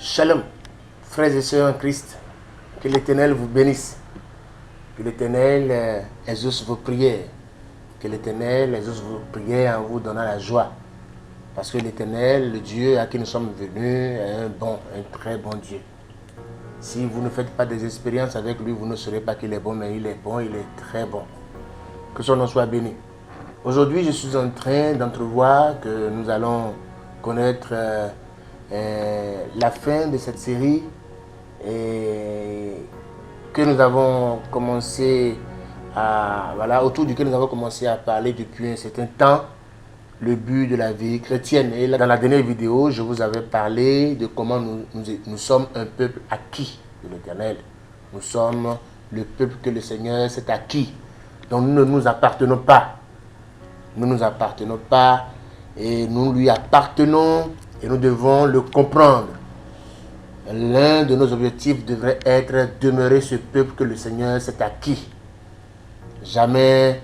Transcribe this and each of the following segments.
Shalom, frères et sœurs en Christ, que l'Éternel vous bénisse, que l'Éternel exauce vos prières, que l'Éternel exauce vos prières en vous donnant la joie, parce que l'Éternel, le Dieu à qui nous sommes venus, est un très bon Dieu. Si vous ne faites pas des expériences avec lui, vous ne saurez pas qu'il est bon, mais il est bon, il est très bon. Que son nom soit béni. Aujourd'hui, je suis en train d'entrevoir que nous allons connaître la fin de cette série et que nous avons commencé autour duquel nous avons commencé à parler depuis un certain temps, le but de la vie chrétienne. Et là, dans la dernière vidéo, je vous avais parlé de comment nous sommes un peuple acquis de l'Éternel. Nous sommes le peuple que le Seigneur s'est acquis. Donc nous ne nous appartenons pas. Nous ne nous appartenons pas et nous lui appartenons et nous devons le comprendre. L'un de nos objectifs devrait être demeurer ce peuple que le Seigneur s'est acquis. Jamais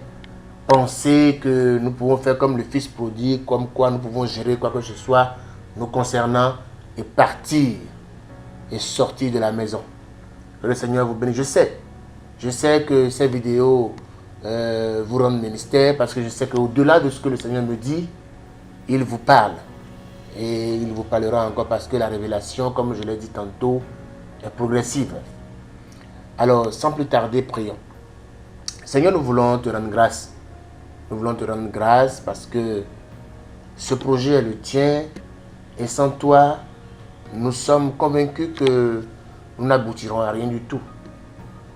penser que nous pouvons faire comme le fils prodigue, comme quoi nous pouvons gérer quoi que ce soit nous concernant et partir et sortir de la maison. Que le Seigneur vous bénisse. Je sais que ces vidéos vous rendent ministère parce que je sais qu'au-delà de ce que le Seigneur me dit, il vous parle. Et il vous parlera encore parce que la révélation, comme je l'ai dit tantôt, est progressive. Alors, sans plus tarder, prions. Seigneur, nous voulons te rendre grâce. Nous voulons te rendre grâce parce que ce projet est le tien et sans toi, nous sommes convaincus que nous n'aboutirons à rien du tout.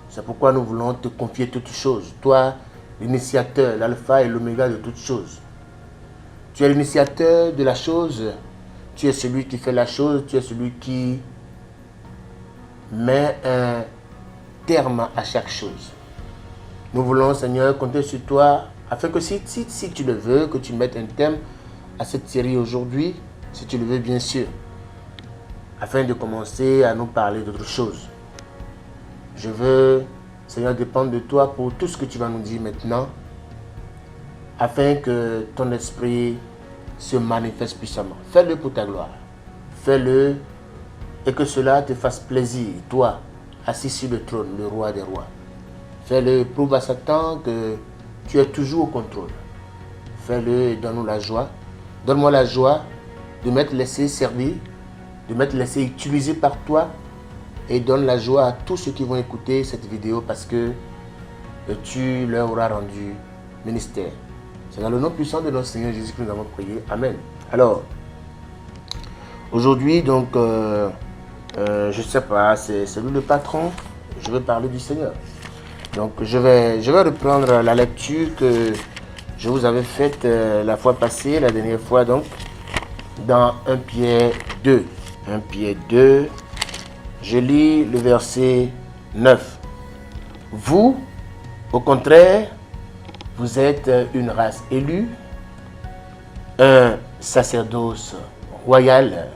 C'est pourquoi nous voulons te confier toutes choses. Toi, l'initiateur, l'alpha et l'oméga de toutes choses. Tu es l'initiateur de la chose. Tu es celui qui fait la chose. Tu es celui qui met un terme à chaque chose. Nous voulons, Seigneur, compter sur toi afin que si tu le veux, que tu mettes un terme à cette série aujourd'hui, si tu le veux bien sûr, afin de commencer à nous parler d'autre chose. Je veux, Seigneur, dépendre de toi pour tout ce que tu vas nous dire maintenant, afin que ton esprit se manifeste puissamment. Fais-le pour ta gloire. Fais-le et que cela te fasse plaisir, toi, assis sur le trône, le roi des rois. Fais-le, prouve à Satan que tu es toujours au contrôle. Fais-le et donne-nous la joie. Donne-moi la joie de m'être laissé servir, de m'être laissé utiliser par toi et donne la joie à tous ceux qui vont écouter cette vidéo parce que tu leur auras rendu ministère. C'est dans le nom puissant de notre Seigneur Jésus que nous avons prié. Amen. Alors, aujourd'hui, donc, je ne sais pas, c'est lui le patron. Je vais parler du Seigneur. Donc, je vais reprendre la lecture que je vous avais faite la fois passée, la dernière fois, donc, dans 1 Pierre 2. 1 Pierre 2, je lis le verset 9. Vous, au contraire, vous êtes une race élue, un sacerdoce royal,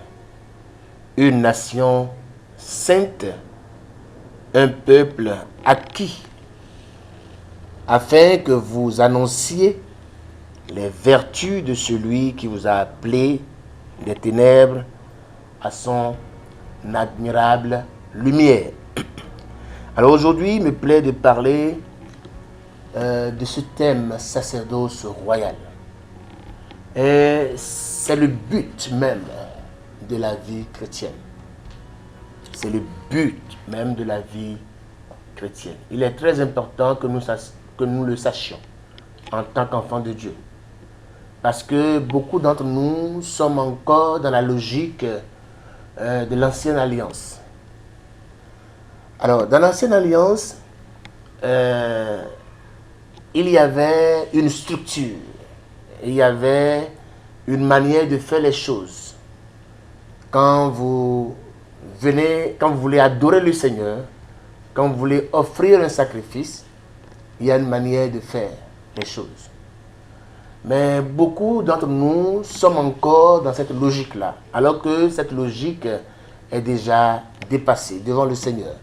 une nation sainte, un peuple acquis, afin que vous annonciez les vertus de celui qui vous a appelé des ténèbres à son admirable lumière. Alors aujourd'hui, il me plaît de parler de ce thème sacerdoce royal. Et c'est le but même de la vie chrétienne. C'est le but même de la vie chrétienne. Il est très important que nous le sachions en tant qu'enfants de Dieu. Parce que beaucoup d'entre nous sommes encore dans la logique de l'ancienne alliance. Alors, dans l'ancienne alliance, il y avait une structure, il y avait une manière de faire les choses. Quand vous voulez adorer le Seigneur, quand vous voulez offrir un sacrifice, il y a une manière de faire les choses. Mais beaucoup d'entre nous sommes encore dans cette logique-là, alors que cette logique est déjà dépassée devant le Seigneur.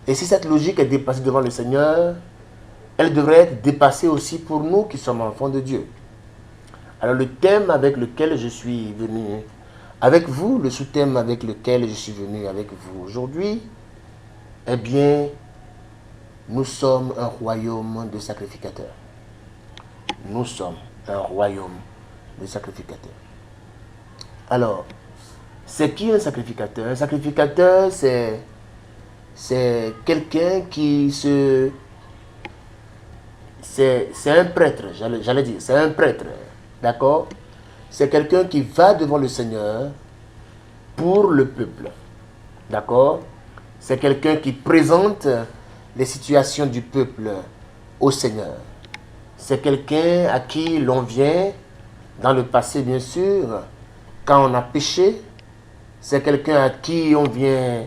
Et si cette logique est dépassée devant le Seigneur, elle devrait être dépassée aussi pour nous qui sommes enfants de Dieu. Alors le thème avec lequel je suis venu avec vous, le sous-thème avec lequel je suis venu avec vous aujourd'hui, eh bien, nous sommes un royaume de sacrificateurs. Nous sommes un royaume de sacrificateurs. Alors, c'est qui un sacrificateur? Un sacrificateur, c'est quelqu'un qui se... C'est un prêtre, j'allais dire, c'est un prêtre, d'accord? C'est quelqu'un qui va devant le Seigneur pour le peuple, d'accord? C'est quelqu'un qui présente les situations du peuple au Seigneur. C'est quelqu'un à qui l'on vient, dans le passé bien sûr, quand on a péché. C'est quelqu'un à qui on vient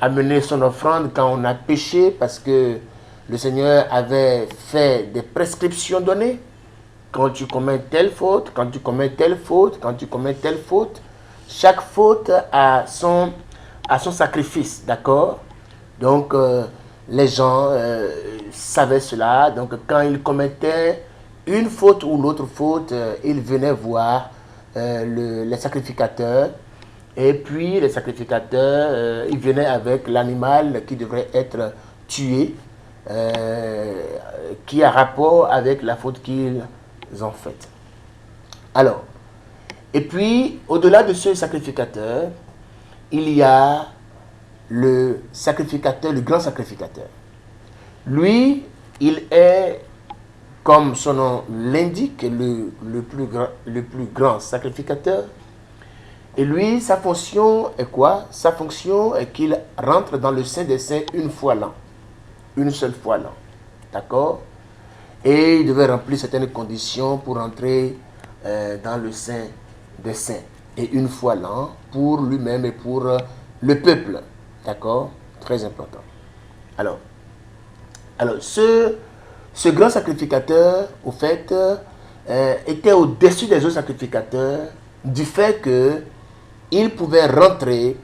amener son offrande quand on a péché, parce que le Seigneur avait fait des prescriptions données. Quand tu commets telle faute, quand tu commets telle faute, quand tu commets telle faute, chaque faute a son sacrifice, d'accord? Donc, les gens savaient cela. Donc, quand ils commettaient une faute ou l'autre faute, ils venaient voir les sacrificateurs. Et puis, les sacrificateurs, ils venaient avec l'animal qui devrait être tué, qui a rapport avec la faute qu'ils ont faite. Alors, et puis, au-delà de ce sacrificateur, il y a le sacrificateur, le grand sacrificateur. Lui, il est, comme son nom l'indique, le plus grand sacrificateur. Et lui, sa fonction est quoi? Sa fonction est qu'il rentre dans le Saint des Saints une fois l'an. Une seule fois l'an. D'accord? Et il devait remplir certaines conditions pour entrer dans le Saint des Saints. Et une fois l'an, pour lui-même et pour le peuple. D'accord? Très important. Alors ce grand sacrificateur, au fait, était au-dessus des autres sacrificateurs du fait que il pouvait rentrer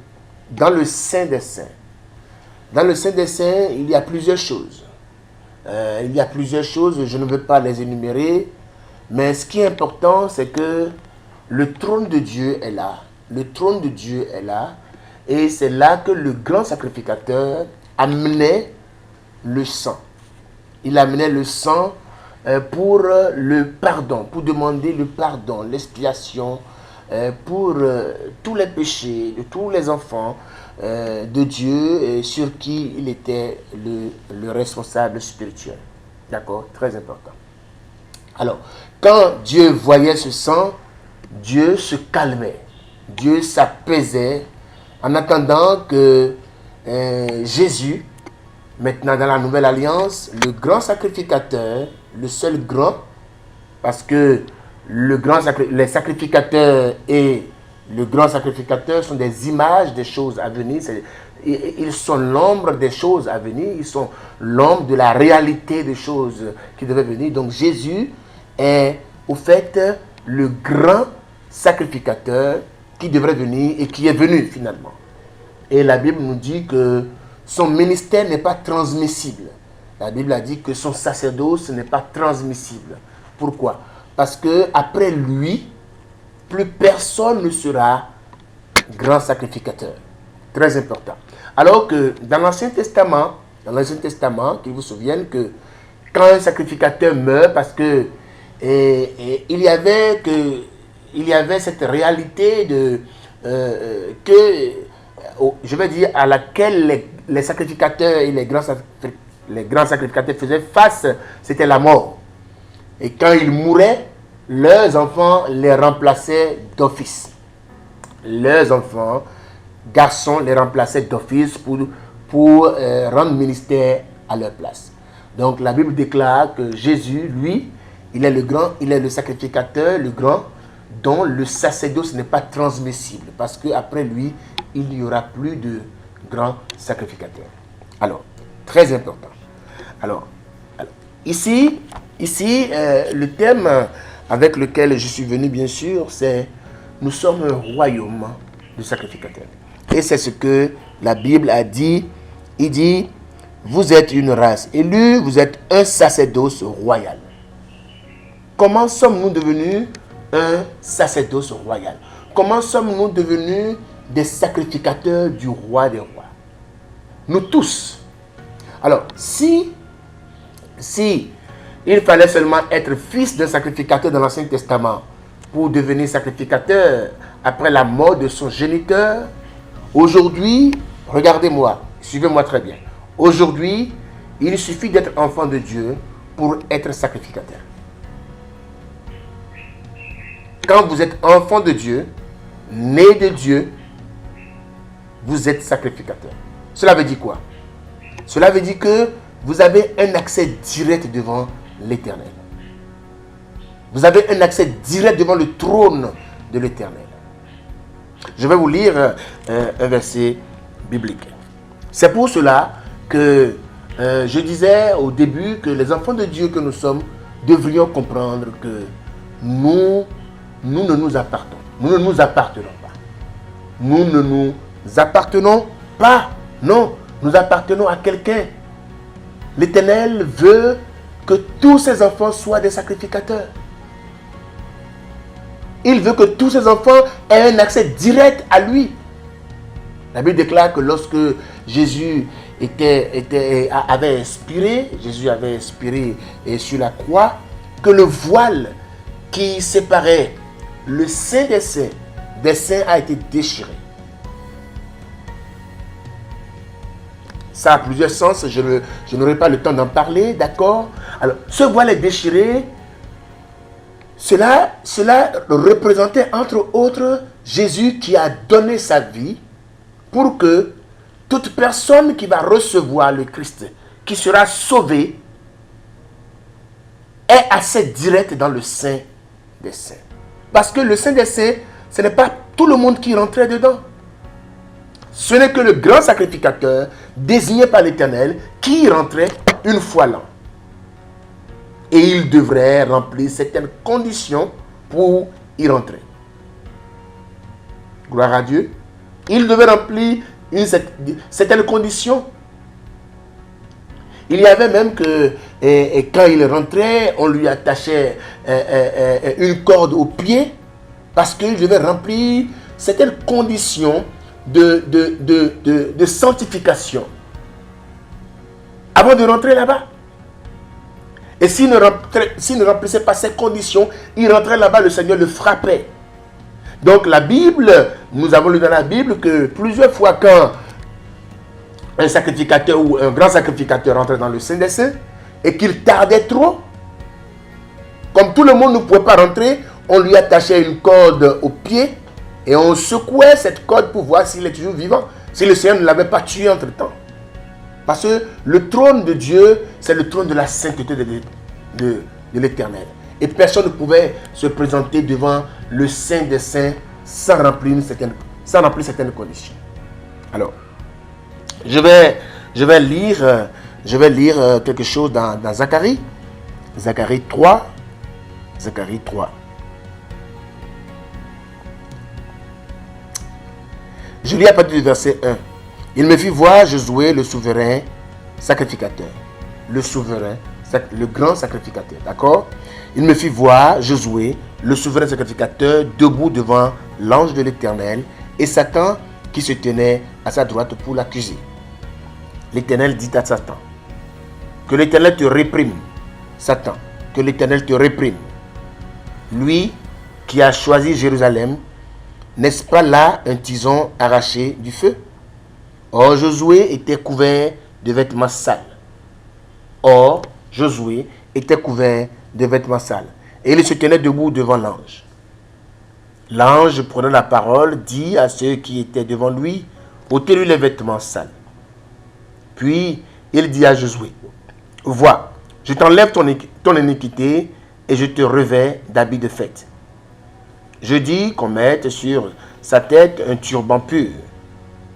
dans le Saint des Saints. Dans le Saint des Saints, il y a plusieurs choses. Je ne veux pas les énumérer, mais ce qui est important, c'est que le trône de Dieu est là. Le trône de Dieu est là. Et c'est là que le grand sacrificateur amenait le sang. Il amenait le sang pour le pardon, pour demander le pardon, l'expiation, pour tous les péchés de tous les enfants de Dieu sur qui il était le responsable spirituel. D'accord? Très important. Alors, quand Dieu voyait ce sang, Dieu se calmait, Dieu s'apaisait en attendant que Jésus, maintenant dans la nouvelle alliance, le grand sacrificateur, le seul grand, parce que les sacrificateurs et le grand sacrificateur sont des images des choses à venir. Ils sont l'ombre des choses à venir. Ils sont l'ombre de la réalité des choses qui devaient venir. Donc Jésus est au fait le grand sacrificateur qui devrait venir et qui est venu finalement. Et la Bible nous dit que son ministère n'est pas transmissible. La Bible a dit que son sacerdoce n'est pas transmissible. Pourquoi? Parce que après lui, plus personne ne sera grand sacrificateur. Très important. Alors que dans l'Ancien Testament, qu'il vous souvienne que quand un sacrificateur meurt, parce que il y avait cette réalité je vais dire, à laquelle les sacrificateurs et les grands sacrificateurs faisaient face, c'était la mort. Et quand ils mouraient, leurs enfants les remplaçaient d'office. Leurs enfants, garçons, les remplaçaient d'office pour rendre ministère à leur place. Donc la Bible déclare que Jésus, lui, il est le sacrificateur, le grand, dont le sacerdoce n'est pas transmissible. Parce qu'après lui, il n'y aura plus de grands sacrificateurs. Alors, très important. Alors ici, le thème avec lequel je suis venu, bien sûr, c'est « Nous sommes un royaume de sacrificateurs ». Et c'est ce que la Bible a dit. Il dit « Vous êtes une race élue, vous êtes un sacerdoce royal ». Comment sommes-nous devenus un sacerdoce royal? comment sommes-nous devenus des sacrificateurs du roi des rois? Nous tous. Alors, si il fallait seulement être fils d'un sacrificateur dans l'Ancien Testament pour devenir sacrificateur après la mort de son géniteur, aujourd'hui, regardez-moi, suivez-moi très bien. Aujourd'hui, il suffit d'être enfant de Dieu pour être sacrificateur. Quand vous êtes enfant de Dieu, né de Dieu, vous êtes sacrificateur. Cela veut dire quoi? Cela veut dire que vous avez un accès direct devant l'Éternel. Vous avez un accès direct devant le trône de l'Éternel. Je vais vous lire un verset biblique. C'est pour cela que je disais au début que les enfants de Dieu que nous sommes devrions comprendre que nous ne nous appartenons. Nous ne nous appartenons pas. Nous ne nous appartenons pas. Non, nous appartenons à quelqu'un. L'Éternel veut que tous ses enfants soient des sacrificateurs. Il veut que tous ses enfants aient un accès direct à lui. La Bible déclare que lorsque Jésus avait expiré sur la croix, que le voile qui séparait le Saint des saints a été déchiré. Ça a plusieurs sens, je n'aurai pas le temps d'en parler, d'accord? Alors, ce voile est déchiré. Cela représentait entre autres Jésus qui a donné sa vie pour que toute personne qui va recevoir le Christ, qui sera sauvé, ait accès direct dans le Saint des Saints. Parce que le Saint des Saints, ce n'est pas tout le monde qui rentrait dedans. Ce n'est que le grand sacrificateur désigné par l'Éternel qui rentrait une fois l'an. Et il devrait remplir certaines conditions pour y rentrer. Gloire à Dieu. Il devait remplir certaines conditions. Il y avait même que quand il rentrait, on lui attachait une corde au pied parce qu'il devait remplir certaines conditions de sanctification avant de rentrer là-bas. Et s'il ne remplissait pas ces conditions, il rentrait là-bas, le Seigneur le frappait. Donc la Bible, nous avons lu dans la Bible que plusieurs fois quand un sacrificateur ou un grand sacrificateur rentrait dans le Saint des Saints et qu'il tardait trop, comme tout le monde ne pouvait pas rentrer, on lui attachait une corde au pied et on secouait cette corde pour voir s'il est toujours vivant, si le Seigneur ne l'avait pas tué entre-temps. Parce que le trône de Dieu, c'est le trône de la sainteté de l'Éternel. Et personne ne pouvait se présenter devant le Saint des Saints sans remplir certaines conditions. Alors, je vais lire quelque chose dans Zacharie. Zacharie 3. Zacharie 3. Je lis à partir du verset 1. Il me fit voir Josué, le souverain sacrificateur. Le grand sacrificateur. D'accord? Il me fit voir Josué, le souverain sacrificateur, debout devant l'ange de l'Éternel et Satan qui se tenait à sa droite pour l'accuser. L'Éternel dit à Satan, que l'Éternel te réprime, Satan, que l'Éternel te réprime. Lui qui a choisi Jérusalem, n'est-ce pas là un tison arraché du feu? Or, Josué était couvert de vêtements sales. Et il se tenait debout devant l'ange. L'ange, prenant la parole, dit à ceux qui étaient devant lui, ôtez-lui les vêtements sales. Puis, il dit à Josué, vois, je t'enlève ton iniquité et je te revêts d'habits de fête. Je dis qu'on mette sur sa tête un turban pur.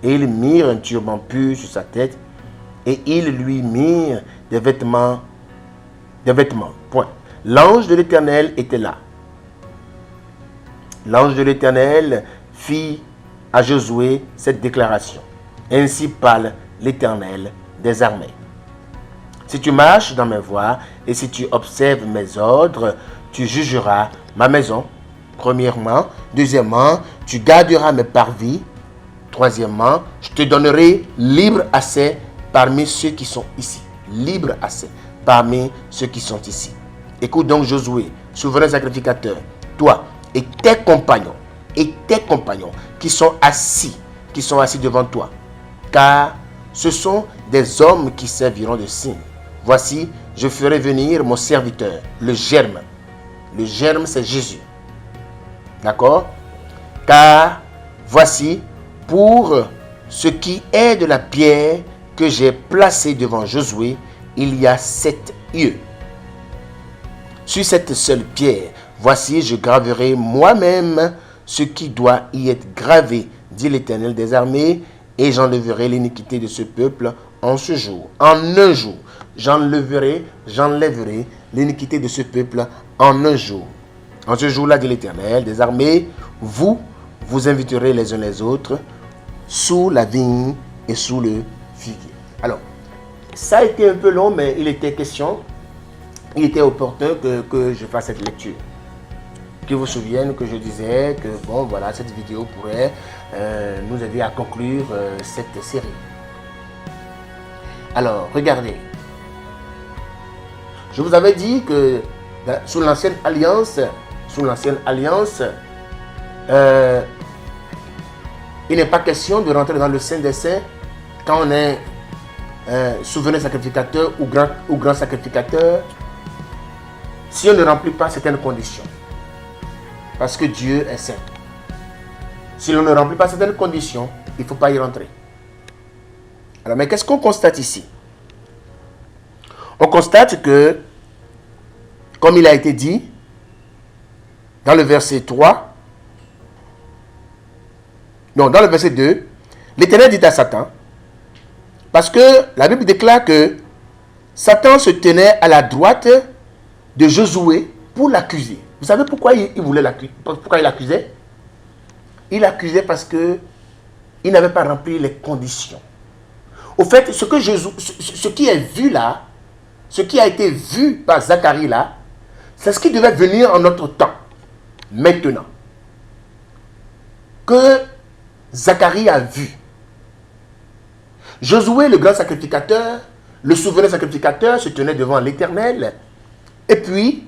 Et ils mirent un turban pur sur sa tête et ils lui mirent des vêtements. Point. L'ange de l'Éternel était là. L'ange de l'Éternel fit à Josué cette déclaration. Ainsi parle l'Éternel des armées. Si tu marches dans mes voies et si tu observes mes ordres, tu jugeras ma maison Premièrement. Deuxièmement, tu garderas mes parvis. Troisièmement, je te donnerai libre accès parmi ceux qui sont ici. Libre accès parmi ceux qui sont ici. Écoute donc Josué, souverain sacrificateur, toi et tes compagnons qui sont assis devant toi. Car ce sont des hommes qui serviront de signe. Voici, je ferai venir mon serviteur, le germe. Le germe, c'est Jésus. D'accord? Car voici, pour ce qui est de la pierre que j'ai placée devant Josué, il y a 7 yeux. Sur cette seule pierre, voici, je graverai moi-même ce qui doit y être gravé, dit l'Éternel des armées, et j'enlèverai l'iniquité de ce peuple en ce jour. En un jour, j'enlèverai l'iniquité de ce peuple en un jour. En ce jour-là, dit l'Éternel des armées, vous inviterez les uns les autres sous la vigne et sous le figuier. Alors, ça a été un peu long, mais il était opportun que je fasse cette lecture. Que vous souviennent que je disais que, bon, voilà, cette vidéo pourrait nous aider à conclure cette série. Alors, regardez. Je vous avais dit que sous l'ancienne alliance, il n'est pas question de rentrer dans le Saint des Saints quand on est souverain sacrificateur ou grand sacrificateur, si on ne remplit pas certaines conditions. Parce que Dieu est saint. Si l'on ne remplit pas certaines conditions, il ne faut pas y rentrer. Alors, mais qu'est-ce qu'on constate ici? On constate que, comme il a été dit, dans le verset 3, non, dans le verset 2, l'Éternel dit à Satan, parce que la Bible déclare que Satan se tenait à la droite de Josué pour l'accuser. Vous savez pourquoi il voulait l'accuser? Pourquoi il l'accusait? Il l'accusait parce que il n'avait pas rempli les conditions. Au fait, ce qui est vu là, ce qui a été vu par Zacharie là, c'est ce qui devait venir en notre temps, maintenant. Que Zacharie a vu. Josué, le grand sacrificateur, le souverain sacrificateur, se tenait devant l'Éternel. Et puis,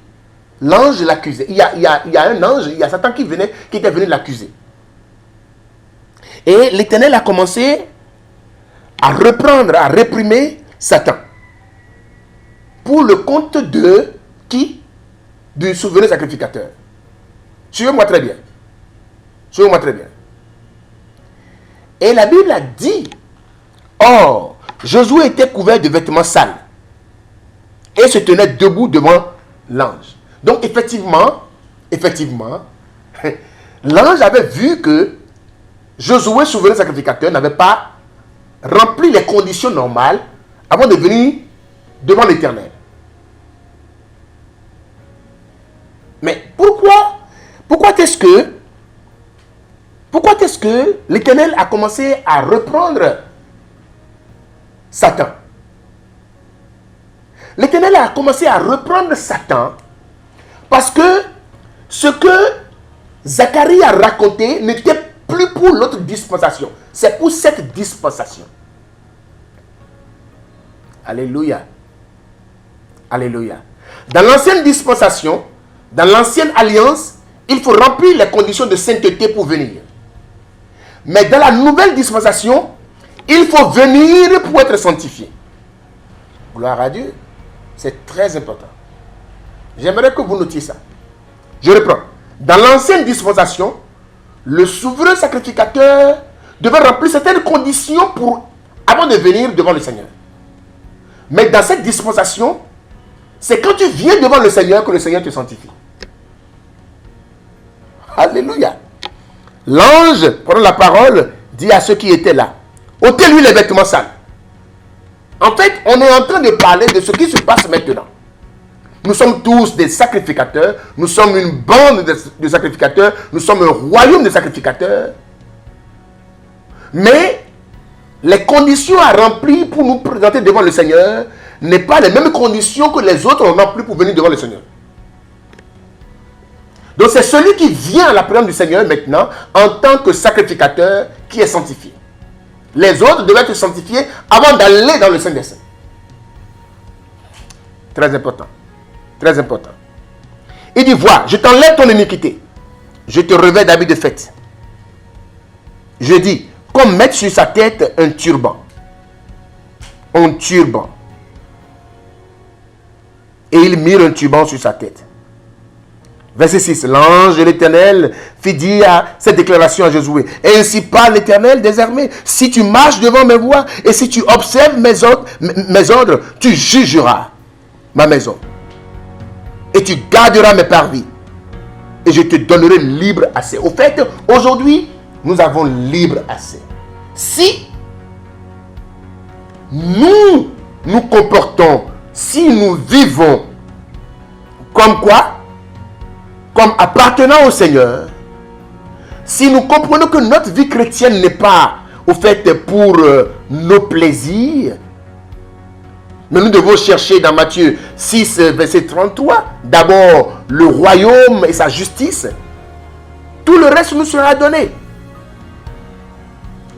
l'ange l'accusait. Il y a un ange, il y a Satan qui était venu l'accuser. Et l'Éternel a commencé à reprendre, à réprimer Satan. Pour le compte de qui? Du souverain sacrificateur. Suivez-moi très bien. Suivez-moi très bien. Et la Bible a dit, or, Josué était couvert de vêtements sales et se tenait debout devant l'ange. Donc, effectivement, l'ange avait vu que Josué, souverain sacrificateur, n'avait pas rempli les conditions normales avant de venir devant l'Éternel. Mais pourquoi est-ce que l'Éternel a commencé à reprendre Satan? L'Éternel a commencé à reprendre Satan parce que ce que Zacharie a raconté n'était plus pour l'autre dispensation. C'est pour cette dispensation. Alléluia. Alléluia. Dans l'ancienne dispensation, dans l'ancienne alliance, il faut remplir les conditions de sainteté pour venir. Mais dans la nouvelle dispensation, il faut venir pour être sanctifié. Gloire à Dieu. C'est très important. J'aimerais que vous notiez ça. Je reprends. Dans l'ancienne dispensation, le souverain sacrificateur devait remplir certaines conditions avant de venir devant le Seigneur. Mais dans cette dispensation, c'est quand tu viens devant le Seigneur que le Seigneur te sanctifie. Alléluia. L'ange, prenant la parole, dit à ceux qui étaient là, ôtez-lui les vêtements sales. En fait, on est en train de parler de ce qui se passe maintenant. Nous sommes tous des sacrificateurs, nous sommes une bande de sacrificateurs, nous sommes un royaume de sacrificateurs. Mais les conditions à remplir pour nous présenter devant le Seigneur n'est pas les mêmes conditions que les autres ont remplies pour venir devant le Seigneur. Donc c'est celui qui vient à la présence du Seigneur maintenant en tant que sacrificateur qui est sanctifié. Les autres devaient être sanctifiés avant d'aller dans le Saint des Saints. Très important. Très important. Il dit, vois, je t'enlève ton iniquité. Je te revêt d'habits de fête. Je dis, comme mettre sur sa tête un turban. Un turban. Et il mit un turban sur sa tête. Verset 6. L'ange de l'Éternel fit dire cette déclaration à Josué. Et ainsi parle l'Éternel des armées. Si tu marches devant mes voies et si tu observes mes ordres, tu jugeras ma maison. Et tu garderas mes parvis. Et je te donnerai libre accès. Au fait, aujourd'hui, nous avons libre accès. Si nous nous comportons, si nous vivons comme quoi? Comme appartenant au Seigneur, si nous comprenons que notre vie chrétienne n'est pas au fait pour nos plaisirs, mais nous devons chercher dans Matthieu 6, verset 33, d'abord le royaume et sa justice, tout le reste nous sera donné.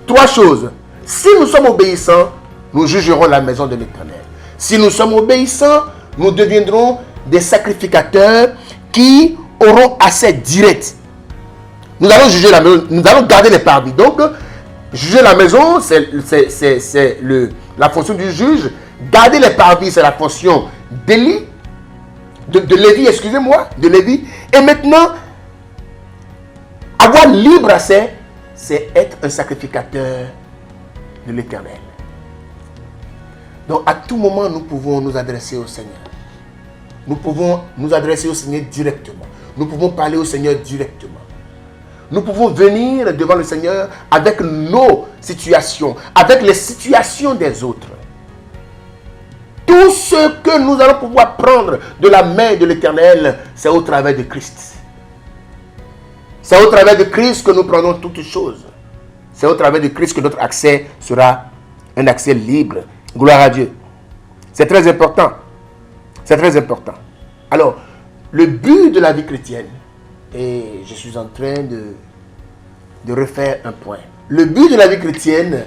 Trois choses. Si nous sommes obéissants, nous jugerons la maison de l'Éternel. Si nous sommes obéissants, nous deviendrons des sacrificateurs qui auront accès direct. Nous allons juger la maison, nous allons garder les parvis. Donc, juger la maison, c'est la fonction du juge. Garder les parvis, c'est la fonction d'Élie, de Lévi, excusez-moi, de Lévi. Et maintenant, avoir libre accès, c'est être un sacrificateur de l'Éternel. Donc, à tout moment, nous pouvons nous adresser au Seigneur. Nous pouvons nous adresser au Seigneur directement. Nous pouvons parler au Seigneur directement. Nous pouvons venir devant le Seigneur avec nos situations, avec les situations des autres. Tout ce que nous allons pouvoir prendre de la main de l'Éternel, c'est au travers de Christ. C'est au travers de Christ que nous prenons toutes choses. C'est au travers de Christ que notre accès sera un accès libre. Gloire à Dieu. C'est très important. C'est très important. Alors, le but de la vie chrétienne, et je suis en train de refaire un point. Le but de la vie chrétienne,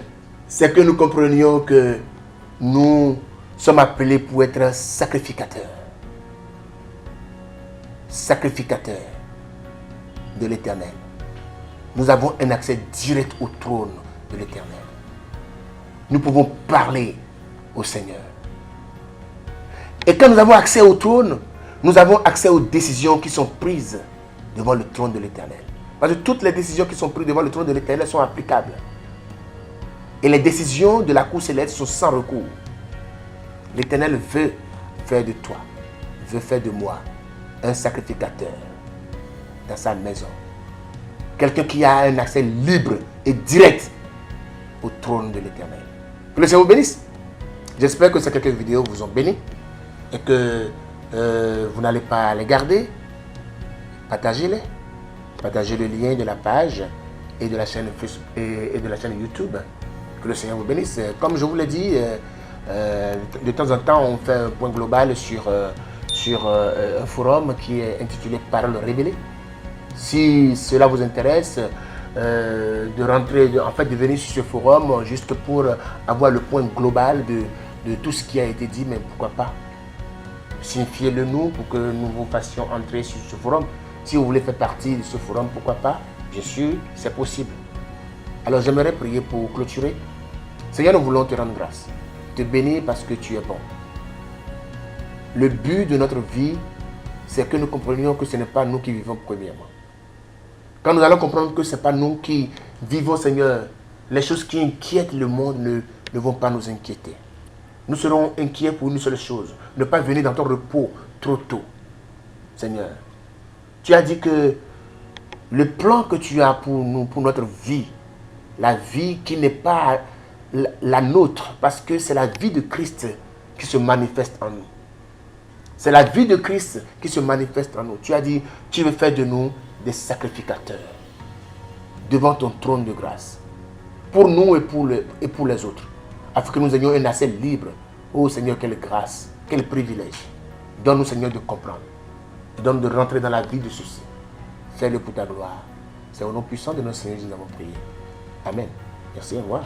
c'est que nous comprenions que nous sommes appelés pour être sacrificateurs. Sacrificateurs de l'Éternel. Nous avons un accès direct au trône de l'Éternel. Nous pouvons parler au Seigneur. Et quand nous avons accès au trône, nous avons accès aux décisions qui sont prises devant le trône de l'Éternel. Parce que toutes les décisions qui sont prises devant le trône de l'Éternel sont applicables. Et les décisions de la cour céleste sont sans recours. L'Éternel veut faire de toi, veut faire de moi un sacrificateur dans sa maison. Quelqu'un qui a un accès libre et direct au trône de l'Éternel. Que le Seigneur vous bénisse. J'espère que ces quelques vidéos vous ont béni et que vous n'allez pas les garder. Partagez-les. Partagez le lien de la page et de la chaîne Facebook et de la chaîne YouTube. Que le Seigneur vous bénisse. Comme je vous l'ai dit, de temps en temps, on fait un point global sur un forum qui est intitulé Paroles révélées. Si cela vous intéresse, de rentrer, de venir sur ce forum juste pour avoir le point global de tout ce qui a été dit, mais pourquoi pas signifiez-le nous pour que nous vous fassions entrer sur ce forum. Si vous voulez faire partie de ce forum, pourquoi pas? Bien sûr, c'est possible. Alors j'aimerais prier pour clôturer. Seigneur, nous voulons te rendre grâce, te bénir parce que tu es bon. Le but de notre vie, c'est que nous comprenions que ce n'est pas nous qui vivons premièrement. Quand nous allons comprendre que ce n'est pas nous qui vivons, Seigneur, les choses qui inquiètent le monde ne vont pas nous inquiéter. Nous serons inquiets pour une seule chose, ne pas venir dans ton repos trop tôt. Seigneur, tu as dit que le plan que tu as pour nous, pour notre vie, la vie qui n'est pas la nôtre, parce que c'est la vie de Christ qui se manifeste en nous. C'est la vie de Christ qui se manifeste en nous. Tu as dit, tu veux faire de nous des sacrificateurs devant ton trône de grâce, pour nous et pour les autres, afin que nous ayons un accès libre. Oh Seigneur, quelle grâce, quel privilège. Donne-nous, Seigneur, de comprendre. Donne-nous de rentrer dans la vie de ceci. Fais-le pour ta gloire. C'est au nom puissant de notre Seigneur que nous avons prié. Amen. Merci, au revoir.